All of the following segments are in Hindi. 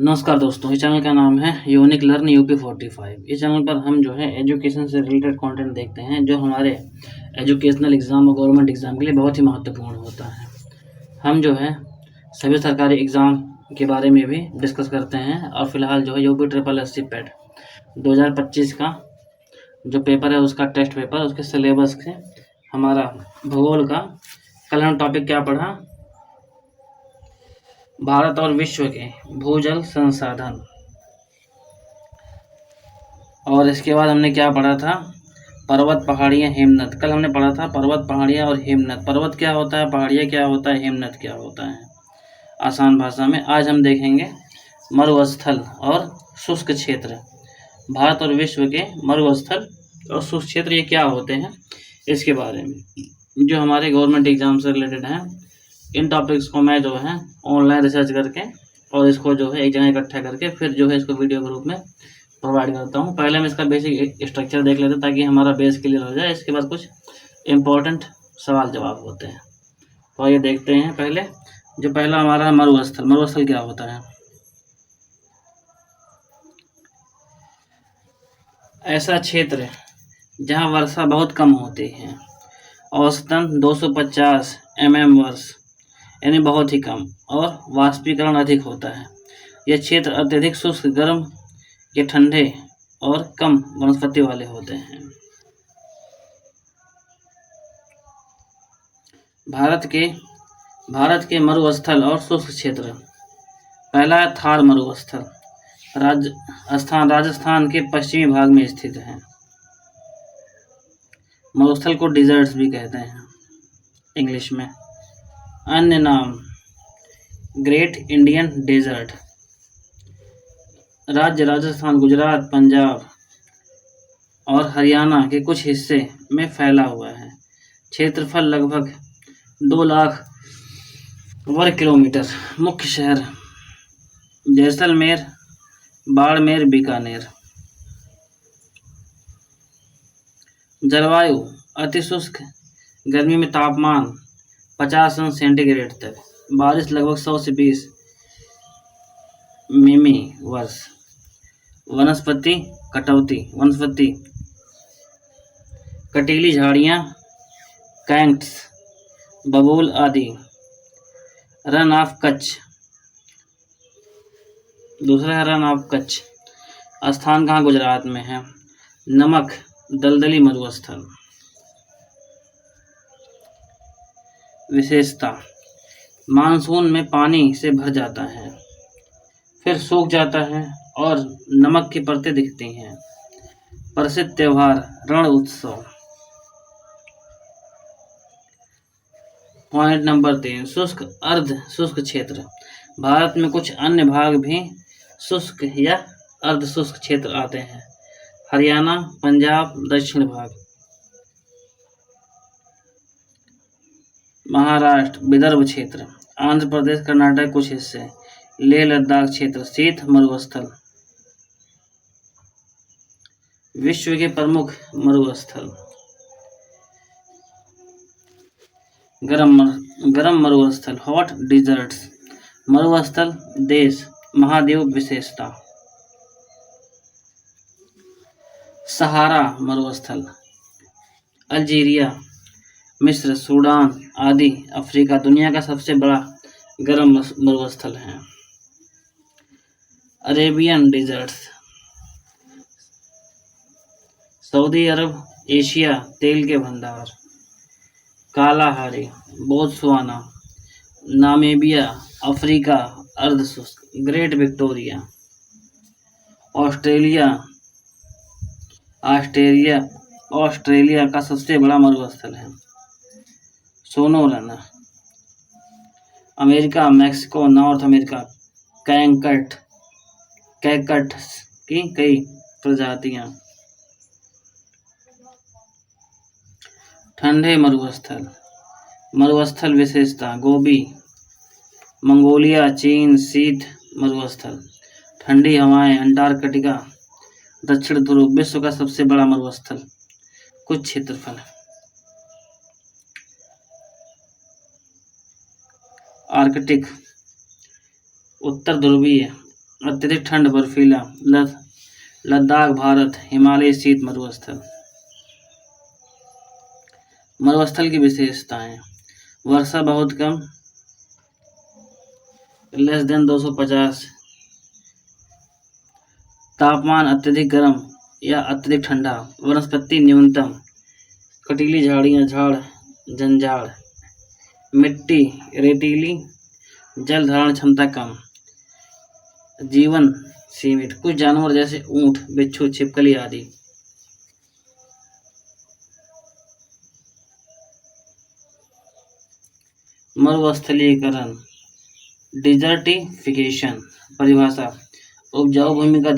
नमस्कार दोस्तों, इस चैनल का नाम है यूनिक लर्न यूपी 45। इस चैनल पर हम जो है एजुकेशन से रिलेटेड कंटेंट देखते हैं जो हमारे एजुकेशनल एग्ज़ाम और गवर्नमेंट एग्ज़ाम के लिए बहुत ही महत्वपूर्ण होता है। हम जो है सभी सरकारी एग्ज़ाम के बारे में भी डिस्कस करते हैं और फिलहाल जो है UP triple S C PET 2025 का जो पेपर है उसका टेस्ट पेपर उसके सिलेबस से हमारा भूगोल का कल हम टॉपिक क्या पढ़ा, भारत और विश्व के भूजल संसाधन। और इसके बाद हमने क्या पढ़ा था, पर्वत, पहाड़ियाँ, हिमनद। कल हमने पढ़ा था पर्वत, पहाड़ियाँ और हिमनद। पर्वत क्या होता है, पहाड़ियाँ क्या होता है, हिमनद क्या होता है, आसान भाषा में। आज हम देखेंगे मरुस्थल और शुष्क क्षेत्र। भारत और विश्व के मरुस्थल और शुष्क क्षेत्र ये क्या होते हैं, इसके बारे में जो हमारे गवर्नमेंट एग्जाम से रिलेटेड हैं। इन टॉपिक्स को मैं जो है ऑनलाइन रिसर्च करके और इसको जो है एक जगह इकट्ठा करके फिर जो है इसको वीडियो के रूप में प्रोवाइड करता हूँ। पहले हम इसका बेसिक स्ट्रक्चर देख लेते हैं ताकि हमारा बेस क्लियर हो जाए। इसके बाद कुछ इम्पोर्टेंट सवाल जवाब होते हैं, तो ये देखते हैं। पहले जो पहला हमारा है मरुस्थल। मरुस्थल क्या होता है, ऐसा क्षेत्र जहाँ वर्षा बहुत कम होती है, औसतन 250 वर्ष, यानी बहुत ही कम, और वाष्पीकरण अधिक होता है। यह क्षेत्र अत्यधिक शुष्क, गर्म या ठंडे और कम वनस्पति वाले होते हैं। भारत के मरुस्थल और शुष्क क्षेत्र। पहला है थार मरुस्थल, राजस्थान के पश्चिमी भाग में स्थित है। मरुस्थल को डिजर्ट्स भी कहते हैं इंग्लिश में। अन्य नाम ग्रेट इंडियन डेजर्ट। राज्य राजस्थान, गुजरात, पंजाब और हरियाणा के कुछ हिस्से में फैला हुआ है। क्षेत्रफल लगभग 2 लाख वर्ग किलोमीटर। मुख्य शहर जैसलमेर, बाड़मेर, बीकानेर। जलवायु अति शुष्क, गर्मी में तापमान 50 अंश सेंटीग्रेड तक, बारिश लगभग 100 से 20 मिमी वर्ष। वनस्पति कटीली झाड़ियाँ, कैक्टस, बबूल आदि। रन ऑफ कच्छ, दूसरा है रन ऑफ कच्छ। स्थान कहाँ, गुजरात में है। नमक दलदली मरुस्थल। विशेषता मानसून में पानी से भर जाता है, फिर सूख जाता है और नमक की परतें दिखती हैं। प्रसिद्ध त्योहार रण उत्सव। पॉइंट नंबर 3, शुष्क अर्ध शुष्क क्षेत्र। भारत में कुछ अन्य भाग भी शुष्क या अर्ध शुष्क क्षेत्र आते हैं। हरियाणा, पंजाब, दक्षिण भाग। महाराष्ट्र विदर्भ क्षेत्र, आंध्र प्रदेश, कर्नाटक कुछ हिस्से, लेह लद्दाख क्षेत्र शीत मरुस्थल। विश्व के प्रमुख मरुस्थल। गरम मरुस्थल, हॉट डिजर्ट्स। मरुस्थल देश, महाद्वीप विशेषता। सहारा मरुस्थल, अल्जीरिया, मिस्र, सूडान आदि अफ्रीका दुनिया का सबसे बड़ा गर्म मरुस्थल है। अरेबियन डिजर्ट्स, सऊदी अरब, एशिया तेल के भंडार। कालाहारी, बोत्सवाना, नामीबिया, अफ्रीका अर्ध शुष्क। ग्रेट विक्टोरिया, ऑस्ट्रेलिया का सबसे बड़ा मरुस्थल है। Sonoran, America, Mexico, North America. Cactus की कई प्रजातियां। ठंडे मरुस्थल विशेषता गोबी, मंगोलिया, चीन। शीत मरुस्थल, ठंडी हवाएं, अंटार्कटिका, दक्षिण ध्रुव। विश्व का सबसे बड़ा मरुस्थल, कुछ क्षेत्रफल। आर्कटिक, उत्तर ध्रुवीय अत्यधिक ठंड बर्फीला, लद्दाख भारत, हिमालय शीत मरुस्थल। मरुस्थल की विशेषताएं, वर्षा बहुत कम, लेस देन 250, तापमान अत्यधिक गर्म या अत्यधिक ठंडा, वनस्पति न्यूनतम, कटीली झाड़ियाँ, झाड़, जंजाड़, मिट्टी रेतीली, जल धारण क्षमता कम, जीवन सीमित, कुछ जानवर जैसे ऊंट, बिच्छू, छिपकली आदि। मरुस्थलीकरण, डिजर्टिफिकेशन। परिभाषा, उपजाऊ भूमि का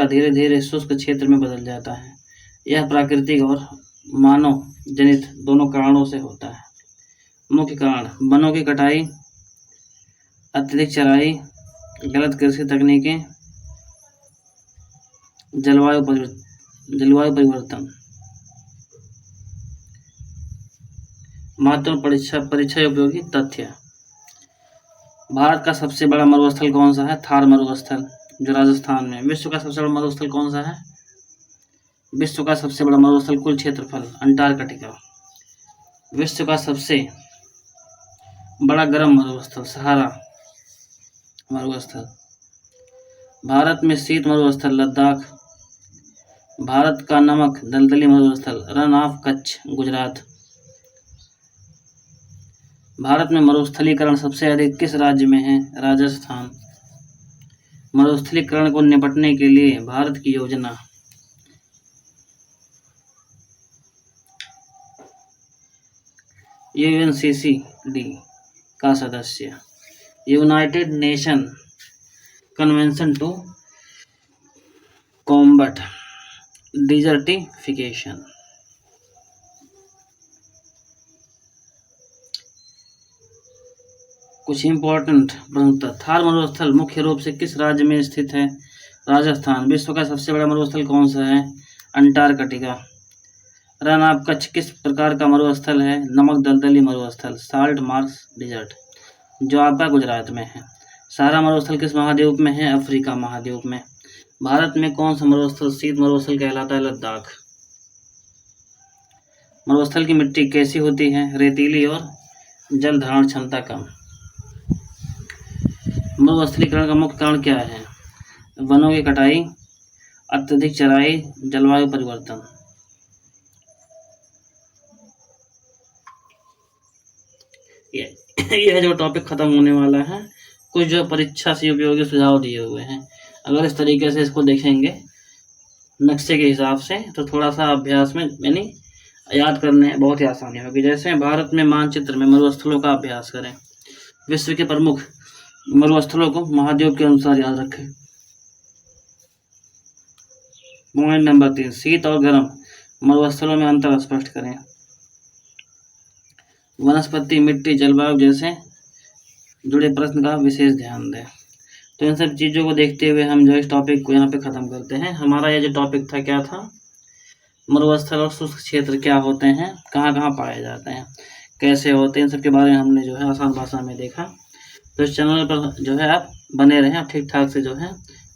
धीरे धीरे शुष्क क्षेत्र में बदल जाता है। यह प्राकृतिक और मानव जनित दोनों कारणों से होता है। मुख्य कारण, वनों की कटाई, अत्यधिक चराई, गलत कृषि तकनीकें, जलवायु परिवर्तन। महत्वपूर्ण परीक्षा उपयोगी तथ्य। भारत का सबसे बड़ा मरुस्थल कौन सा है? थार मरुस्थल, जो राजस्थान में। विश्व का सबसे बड़ा मरुस्थल कौन सा है? विश्व का सबसे बड़ा मरुस्थल कुल क्षेत्रफल, अंटार्कटिका। विश्व का सबसे बड़ा गर्म मरुस्थल, सहारा मरुस्थल। भारत में शीत मरुस्थल, लद्दाख। भारत का नमक दलदली मरुस्थल, रन ऑफ कच्छ, गुजरात। भारत में मरुस्थलीकरण सबसे अधिक किस राज्य में है? राजस्थान। मरुस्थलीकरण को निपटने के लिए भारत की योजना। UNCCD का सदस्य, United Nation Convention to Combat Desertification. कुछ इंपॉर्टेंट प्रमुखता। थार मरुस्थल मुख्य रूप से किस राज्य में स्थित है? राजस्थान। विश्व का सबसे बड़ा मरुस्थल कौन सा है? अंटार्कटिका। रन ऑफ कच्छ किस प्रकार का मरुस्थल है? नमक दलदली मरुस्थल, साल्ट मार्श डिजर्ट, जो आपका गुजरात में है। सहारा मरुस्थल किस महाद्वीप में है? अफ्रीका महाद्वीप में। भारत में कौन सा मरुस्थल शीत मरुस्थल कहलाता है? लद्दाख। मरुस्थल की मिट्टी कैसी होती है? रेतीली और जल धारण क्षमता कम। मरुस्थलीकरण का मुख्य कारण क्या है? वनों की कटाई, अत्यधिक चराई, जलवायु परिवर्तन। यह जो टॉपिक खत्म होने वाला है, कुछ जो परीक्षा से उपयोगी सुझाव दिए हुए हैं, अगर इस तरीके से इसको देखेंगे नक्शे के हिसाब से, तो थोड़ा सा अभ्यास में यानी याद करने में बहुत ही आसानी होगी। जैसे भारत में मानचित्र में मरुस्थलों का अभ्यास करें, विश्व के प्रमुख मरुस्थलों को महाद्वीप के अनुसार याद रखें। पॉइंट नंबर 3, शीत और गर्म मरुस्थलों में अंतर स्पष्ट करें। वनस्पति, मिट्टी, जलवायु जैसे जुड़े प्रश्न का विशेष ध्यान दें। तो इन सब चीज़ों को देखते हुए हम जो इस टॉपिक को यहाँ पे ख़त्म करते हैं। हमारा ये जो टॉपिक था क्या था? मरुस्थल और शुष्क क्षेत्र क्या होते हैं, कहाँ कहाँ पाए जाते हैं, कैसे होते हैं, इन सब के बारे में हमने जो है आसान भाषा में देखा। तो इस चैनल पर जो है आप बने रहें, आप ठीक ठाक से जो है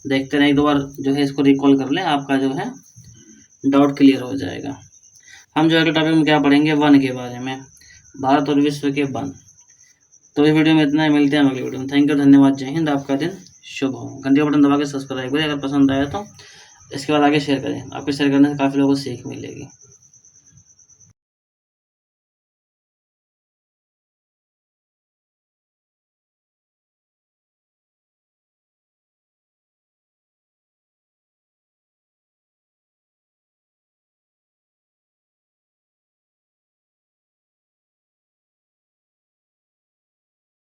देखते रहें। एक दो बार जो है इसको रिकॉल कर लें, आपका जो है डाउट क्लियर हो जाएगा। हम जो अगले टॉपिक में क्या पढ़ेंगे? वन के बारे में, भारत और विश्व के वन। तो इस वीडियो में इतना ही, मिलते हैं अगली वीडियो में। थैंक यू, धन्यवाद, जय हिंद। आपका दिन शुभ हो। घंटी का बटन दबा के सब्सक्राइब करें, अगर पसंद आया तो इसके बाद आगे शेयर करें। आपके शेयर करने से काफ़ी लोगों को सीख मिलेगी।